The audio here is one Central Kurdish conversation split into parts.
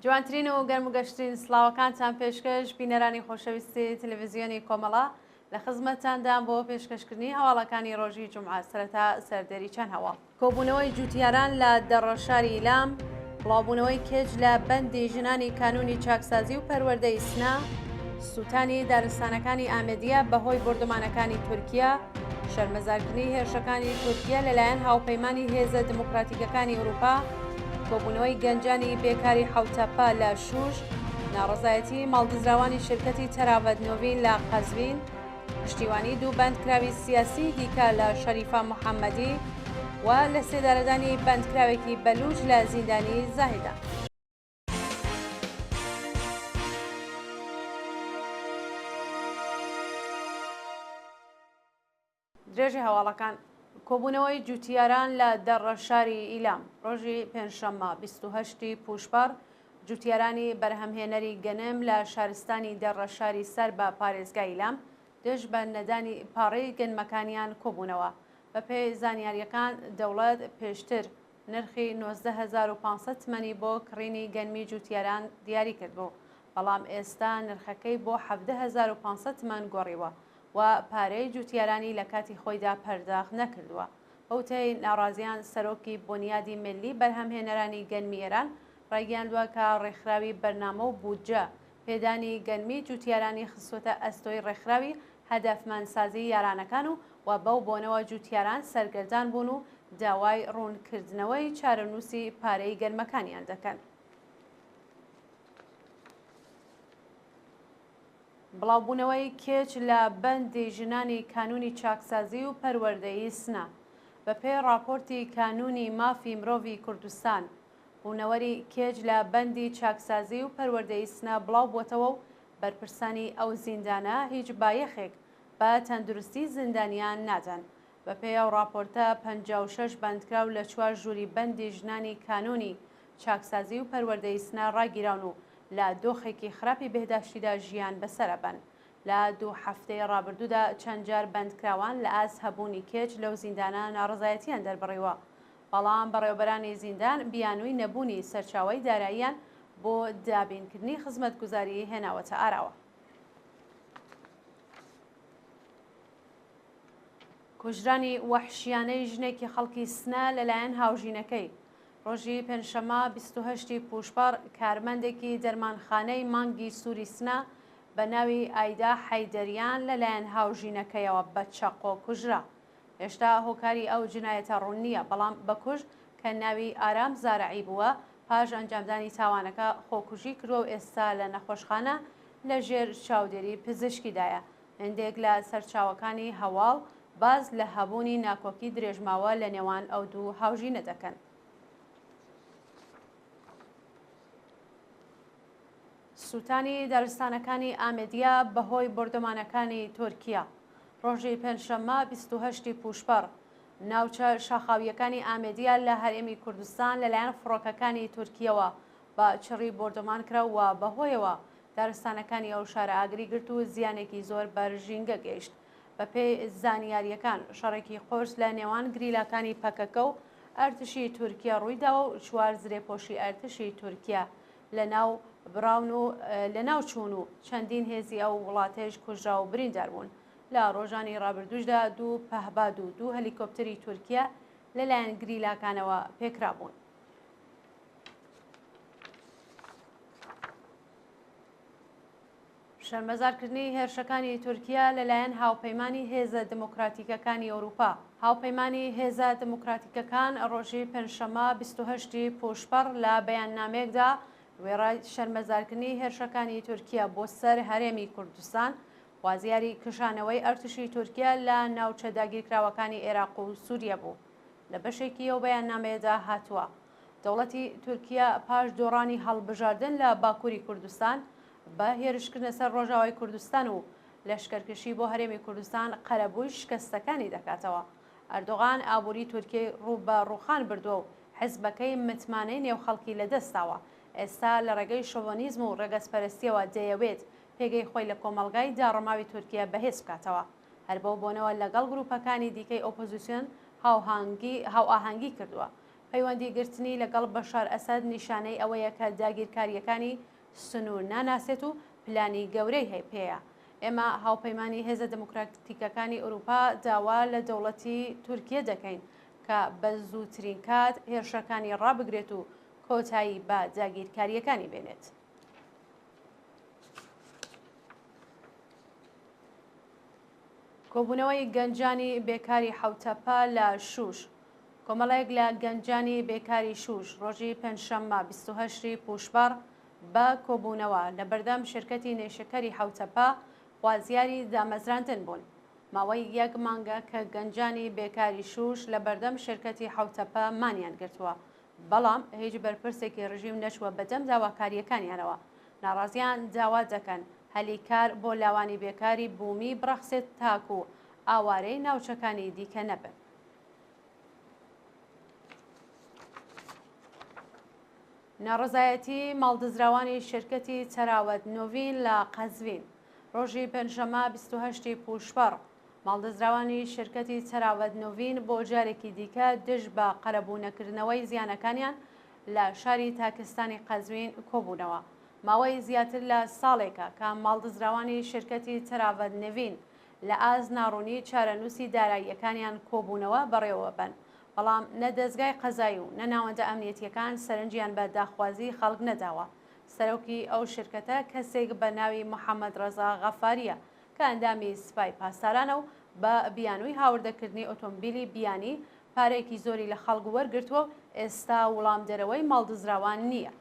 جوانترین و گەرموگەشترین سڵاوەکانتان پێشکەش بینەرانی خۆشەویستی تەلەڤیزیۆنی کۆمەڵە لە خزمەتتاندان بۆ پێشکەشکردنی هەواڵەکانی ڕۆژی جومعە سەرەتا سەردەری چەند هەواڵ. کۆبوونەوەی جوتیاران لە دەڕەشاری ئیلام، بڵاوبوونەوەی کێج لە بەندی ژنانی کانونی چاکسازی و پەروەردەی سنا، سووتانی دارستانەکانی ئامێدیە بەهۆی بردومانەکانی تورکیا، شەرمەزارکردنی هێرشەکانی تورکیا لەلایەن هاوپەیمانی هێزە دموکراتیکەکانی ئەوروپا، کۆبوونەوەی گەنجانی بێکاری حوتەپە لە شوش، ناڕزایەتی ماڵگزراوانی شرکەتی تەراڤەت نۆڤین لە قەزوین، پشتیوانی دوو بەندکراوی سیاسی دیکە لە شەریفە موحەممەدی و لە سێدارەدانی بەندکراوێکی بەلوچ لە زیندانی زاهیدا. درێژی هەواڵەکان کۆبوونەوەی جوتیاران لە دەڕەشاری ئیلام ڕۆژی پێنجشەممە 28 پوشپەر جوتیارانی بەرهەمهێنەری گەنم لە شارستانی دەڕەشاری سەر بە پارێزگای ئیلام دژ بە نەدانی پاڕەی گەنمەکانیان کۆبوونەوە. بە پێی زانیاریەکان دەوڵەت پێشتر نرخی 19,500 تمەنی بۆ کڕینی گەنمی جوتیاران دیاری کردبوو، بەڵام ئێستا نرخەکەی بۆ 17,500 تمەن گۆڕیوە و پارەی جوتیارانی لە کاتی خۆیدا پەرداخ نەکردووە. ئەوتەی ناڕازیان سەرۆکی بۆنیادی ملی بەرهەمهێنەرانی گەنمی ئێران ڕایگەیاندووە کە ڕێکخراوی بەرنامە و بودجە پێدانی گەنمی جوتیارانی خستوەتە ئەستۆی ڕێکخراوی هەدەفمەندسازی یارانەکان و بەو بۆنەوە جوتیاران سەرگەردان بوون و داوای ڕوونکردنەوەی چارەنووسی پارەی گەنمەکانیان دەکەن. بڵاوبوونەوەی کێچ لە بەندی ژنانی کانونی چاکسازی و پەروەردەیی سنا بە پێی راپۆرتی کانونی مافی مرۆڤی کوردستان، بوونەوەری کێج لە بەندی چاکسازی و پەروەردەیی سنا بڵاو بووتەوە و بەرپرسانی ئەو زیندانە هیچ بایەخێک بە تەندروستی زیندانیان نادەن. بە پێی ئەو راپۆرتە 56 بەندکراو لە 4 ژووری بەندی ژنانی کانونی چاکسازی و پەروەردەیی سنا ڕاگیراون و لە دۆخێکی خراپی بەهداشتیدا ژیان بەسەرەبەن. لە 2 هەفتەی ڕابردوودا چەند جار بەندکراوان لە ئاز هەبوونی کێچ لەو زیندانە ناڕزایەتیان دەربڕیوە، بەڵام بەڕێوەبەرانی زیندان بیانووی نەبوونی سەرچاوەی داراییان بۆ دابینکردنی خزمەتگوزاری هێناوەتە ئاراوە. کوژرانی وەحشیانەی ژنێکی خەڵکی سنا لەلایەن هاوژینەکەی ڕۆژی پێنجشەممە 28 پوشپەر کارمەندێکی دەرمانخانەی مانگی سووری سنا بە ناوی ئایدا حەیدەریان لەلایەن هاوژینەکەیەوە بە چەقۆ کوژرا. هێشتا هۆکاری ئەو جنایەتە ڕوون نییە، بەڵام بەکوژ کە ناوی ئارام زارعی بووە پاش ئەنجامدانی تاوانەکە خۆکوژی کردووە و ئێستا لە نەخۆشخانە لە ژێر چاودێری پزیشکیدایە. هەندێک لە سەرچاوەکانی هەواڵ باز لە هەبوونی ناکۆکی درێژماوە لە نێوان ئەو دوو هاوژینە دەکەن. سووتانی دارستانەکانی ئامێدیە بەهۆی بردومانەکانی تورکیا ڕۆژی پێنجشەممە 28 پوشپەر ناوچە شاخاویەکانی ئامێدیە لە هەرێمی کوردستان لەلایەن فڕۆکەکانی تورکیەوە بە چڕی بردومان کراوە و بەهۆیەوە دارستانەکانی ئەو شارە ئاگری گرت و زیانێکی زۆر بەرژینگە گەیشت. بە پێی زانیاریەکان شەڕێکی قۆرس لە نێوان گریلاکانی پەکەکە و ئەرتشی تورکیا ڕوویداوە و 4 زرێپۆشی ئەرتشی تورکیا لەناو براون و لەناو چوون و چەندین هێزی ئەو وڵاتێش کوژرا و بریندار بوون. لە ڕۆژانی ڕابردووشدا 2 پەهباد و 2 هەلیکۆپتەری تورکیا لەلایەن گریلاکانەوە پێکرابوون. شەرمەزارکردنی هێرشەکانی تورکیا لەلایەن هاوپەیمانی هێزە دموکراتیکەکانی ئەوروپا. هاوپەیمانی هێزە دموکراتیکەکان ڕۆژی پێنجشەممە 28 پوشپەر لە بەیاننامەیەکدا وێڕای شەرمەزارکردنی هێرشەکانی تورکیا بۆ سەر هەرێمی کوردستان خوازیاری کشانەوەی ئەرتشی تورکیا لە ناوچە داگیرکراوەکانی عێراق و سووریا بوو. لە بەشێکی ئەو بەیاننامەیەدا هاتووە دەوڵەتی تورکیا پاش دۆڕانی هەڵبژاردن لە باکووری کوردستان بە هێرشکردنە سەر ڕۆژاوای کوردستان و لەشکەرکەشی بۆ هەرێمی کوردستان قەرەبووی شکستەکانی دەکاتەوە. ئەردۆغان ئابووری تورکیای ڕوو بە ڕووخان بردووە و حیزبەکەی متمانەی نێوخەڵکی لەدەستاوە. ئێستا لە ڕێگەی شۆڤۆنیزم و ڕێگەسپەرستیەوە دەیەوێت پێگەی خۆی لە کۆمەڵگای داڕەماوی تورکیا بەهێز بکاتەوە. هەر بەو بۆنەوە لەگەڵ گروپەکانی دیکەی ئۆپۆزیسیۆن هاو ئاهەنگی کردووە پەیوەندیگرتنی لەگەڵ بەشار ئەسەد نیشانەی ئەوەیە کە داگیرکاریەکانی سنوور ناناسێت و پلانی گەورەی هەیە. ئێمە هاوپەیمانی هێزە دموکراتیکەکانی ئەوروپا داوا لە دەوڵەتی تورکیە دەکەین کە بە زووترین کات هێرشەکانی ڕابگرێت و کۆتایی بە داگیرکاریەکانی بێنێت. کۆبوونەوەی گەنجانی بێکاری حوتەپە لە شوش. کۆمەڵەیەک لە گەنجانی بێکاری شوش ڕۆژی پێنجشەممە 28 پوشبەر بە کۆبوونەوە لە بەردەم شرکەتی نێشەکەری حوتەپە خوازیاری دامەزراندن بوون. ماوەی یەک مانگە کە گەنجانی بێکاری شوش لە بەردەم شرکەتی حوتەپە مانیان گرتووە، بەڵام هیچ بەرپرسێکی ڕژیم نەچووە بەدەم داواکاریەکانیانەوە. ناڕازیان داوا دەکەن هەلیکار بۆ لاوانی بێکاری بوومی بڕەخسێت تاکو و ئاوارەی ناوچەکانی دیکە نەبن. ناڕزایەتی ماڵدزراوانی شرکەتی تەراوەت نۆڤین لە قەزوین ڕۆژی پێنجشەممە 28 پوشبەر ماڵدەزراوانی شرکەتی تەراوەت نۆڤین بۆ جارێکی دیکە دژ بە قەرەبوونەکردنەوەی زیانەکانیان لە شاری تاکستانی قەزوین کۆبوونەوە. ماوەی زیاتر لە ساڵێکە کە ماڵدزراوانی شرکەتی تەراوەت نۆڤین لە ئاز ناڕوونی چارەنووسی داراییەکانیان کۆبوونەوە بەڕێوە بن، بەڵام نە دەستگای قەزایی و نە ناوەندە ئەمنیەتیەکان سەرنجیان بە داخوازی خەڵک نەداوە. سەرۆکی ئەو شرکەتە کەسێک بە ناوی محەممەد ڕەزا غەفاریە کە ئەندامی سپای پاسدارانە و بە بیانووی هاوردەکردنی ئۆتۆمبیلی بیانی پارێکی زۆری لە خەڵک وەرگرتووە و ئێستا وڵام دەرەوەی ماڵدزراوان نییە.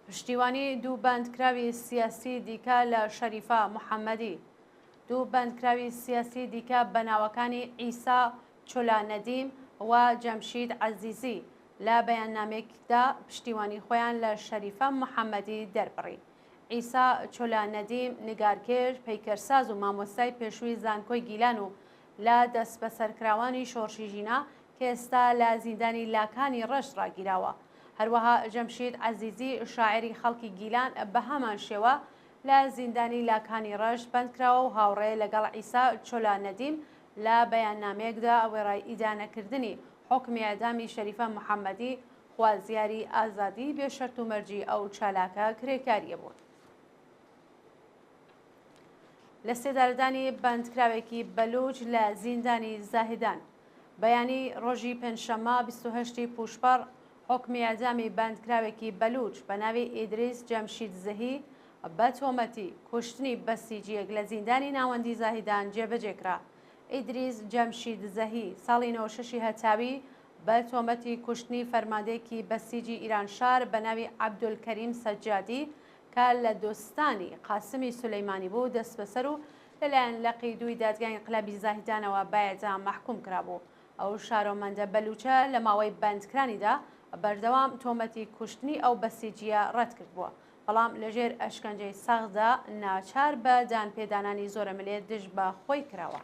پشتیوانی دوو بەندکراوی سیاسی دیکە لە شەریفە محەممەدی. دوو بەندکراوی سیاسی دیکە بەناوەکانی ئیسا چۆلانەدیم و جەمشید عەزیزی لە بەیاننامێکدا پشتیوانی خۆیان لە شەریفە محەممەدی دەربڕی. ئیسا چۆلانەدیم نگارکێش، پەیکەرساز و مامۆستای پێشووی زانکۆی گیلان و لە دەست بەسەرکراوانی شۆڕشی ژینا کە ئێستا لە زیندانی لاکانی ڕەش ڕاگیراوە. هەروەها جەمشید عەزیزی شاعری خەڵکی گیلان بە هەمان شێوە لە زیندانی لاکانی ڕەش بەندکراوە و هاوڕێ لەگەڵ ئیسا چۆلانەدیم لە بەیاننامەیەکدا ئەوێڕای ئیدانەکردنی حکمی ئەدامی شەریفە محەممەدی خوازیاری ئازادی بێشەرت و مەرجی ئەو چالاکە کرێکاریە بوون. لە سێدارەدانی بەندکراوێکی بەلوچ لە زیندانی زاهدان بەیانی ڕۆژی پێنجشەممە 28 پوشبەر حکمی ئەدامی بەندکراوێکی بەلوچ بە ناوی ئیدریس جەمشید زەهی بە تۆمەتی کوشتنی بەسیجیەک لە زیندانی ناوەندی زاهدان جێبەجێکرا. ئیدریس جەمشید زەهی ساڵی 96 هەتاوی بە تۆمەتی کوشتنی فەرماندەیەکی بەسیجی ئیرانشار بە ناوی عەبدولکەریم سەجادی کە لە دۆستانی قاسمی سولەیمانی بوو دەست بەسەر و لەلایەن لەقی دووی دادگای ئینقلابی زاهدانەوە بەیەجام مەحکوم کرابوو. ئەو شارۆمەندە بەلوچە لە ماوەی بەندکرانیدا بەردەوام تۆمەتی کوشتنی ئەو بەسیجیە ڕەت کردبووە، بەڵام لەژێر ئەشکەنجەی سەختدا ناچار بە دانپێدانانی زۆرە ملێت دژ بە خۆی کراوە.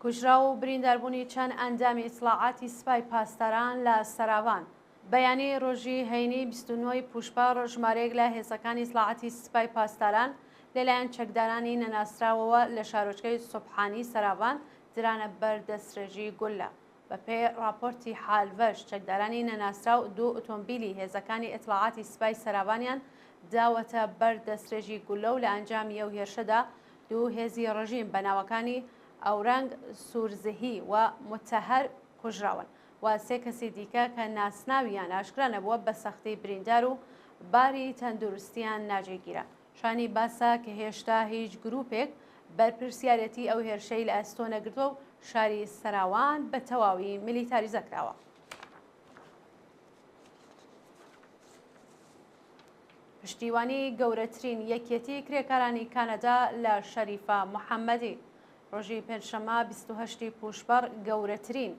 کوژرا و برینداربوونی چەند ئەندامی ئیسلاحاتی سپای پاسداران لە سەراوان بەیانی ڕۆژی هەینی 29 پوشبەر ژمارەیەک لە هێزەکانی ئیسلاحاتی سپای پاسداران لەلایەن چەکدارانی نەناسراوەوە لە شارۆچکەی سوبحانی سەراوان درانە بەر دەستڕێژی گولە. بەپێی راپۆرتی حالڤەش چەکدارانی نەناسراو دوو ئۆتۆمبیلی هێزەکانی ئیطلاعاتی سپای سەراوانیان داوەتە بەر دەستڕێژی گولە و لە ئەنجامی ئەو هێرشەدا دوو هێزی ڕژیم بەناوەکانی ئەورەنگ سوورزهی و متەهەر کوژراون و سێ کەسی دیکە کە ناسناویان ئاشکرا نەبووە بە سەختی بریندار و باری تەندروستیان ناجێگیرە. شانی باسە کە هێشتا هیچ گروپێک بەرپرسیارەتی ئەو هێرشەی لە ئەستۆ نەگرتووە و شاری سەراوان بە تەواوی میلیتاریزە کراوە. پشتیوانی گەورەترین یەکێتی کرێکارانی کانەدا لە شەریفە محەممەدی ڕۆژی پێنجشەممە 28 پوشبەر گەورەترین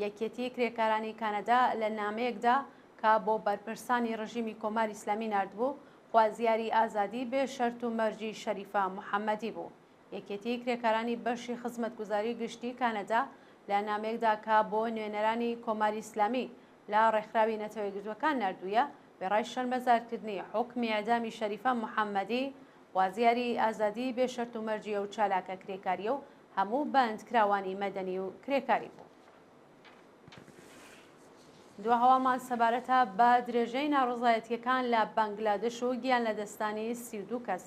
یەکێتی کرێکارانی کانەدا لە نامەیەکدا کە بۆ بەرپرسانی ڕژیمی کۆماری ئیسلامی نردبوو خوازیاری ئازادی بێ شەرت و مەرجی شەریفە محەممەدی بوو. یەکێتی کرێکارانی بەشی خزمەتگوزاری گشتی کانەدا لە نامەیەکدا کە بۆ نوێنەرانی کۆماری ئیسلامی لە ڕێکخراوی نەتەوەی گرتوەکان نردوویە بێڕای شەرمەزارکردنی حکمی ئەدامی شەریفە محەممەدی وازیاری ئازادی بێشەرت و مەرجیە و چالاکە کرێکاریە و هەموو بەندکراوانی مەدەنی و کرێکاری بوو. دو هەوامان سەبارەتە بە درێژەی ناڕزایەتیەکان لە بەنگلادێش و گیان لە دەستانی 32 کەس.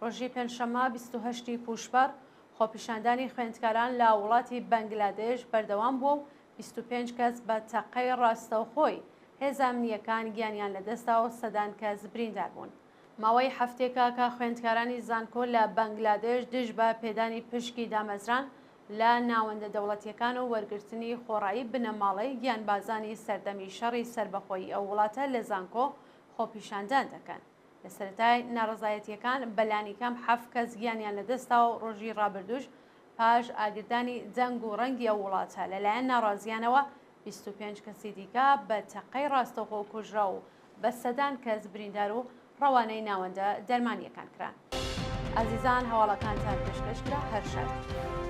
ڕۆژی پێنجشەممە 28 پوشبەر خۆپیشاندانی خوێندکاران لە وڵاتی بەنگلادێش بەردەوام بووە و 25 کەس بە تەقەی ڕاستەوخۆی هێز ئەمنیەکان گیانیان لەدەستا و سەدان کەس بریندار بوون. ماوەی هەفتێکە کە خوێندکارانی زانکۆ لە بەنگلادێش دژ بە پێدانی پشکی دامەزران لە ناوەندە دەوڵەتیەکان و وەرگرتنی خۆڕایی بنەماڵەی گیانبازانی سەردەمی شەڕی سربەخۆیی ئەو وڵاتە لە زانکۆ خۆپیشاندان دەکەن. لە سەرەتای ناڕزایەتیەکان بەلانی کەم 7 کەس گیانیان لەدەستا و ڕۆژی ڕابردووش پاش ئاگردانی جەنگ و ڕەنگی ئەو وڵاتە لەلایەن ناڕازیانەوە 25 کەسی دیکە بە تەقەی ڕاستەوخۆ کوژرا و بە سەدان کەس بریندار و ڕەوانەی ناوەندە دەرمانیەکان کران. ئازیزان هەواڵەکانتان پێشکەشکرا هەر شەر.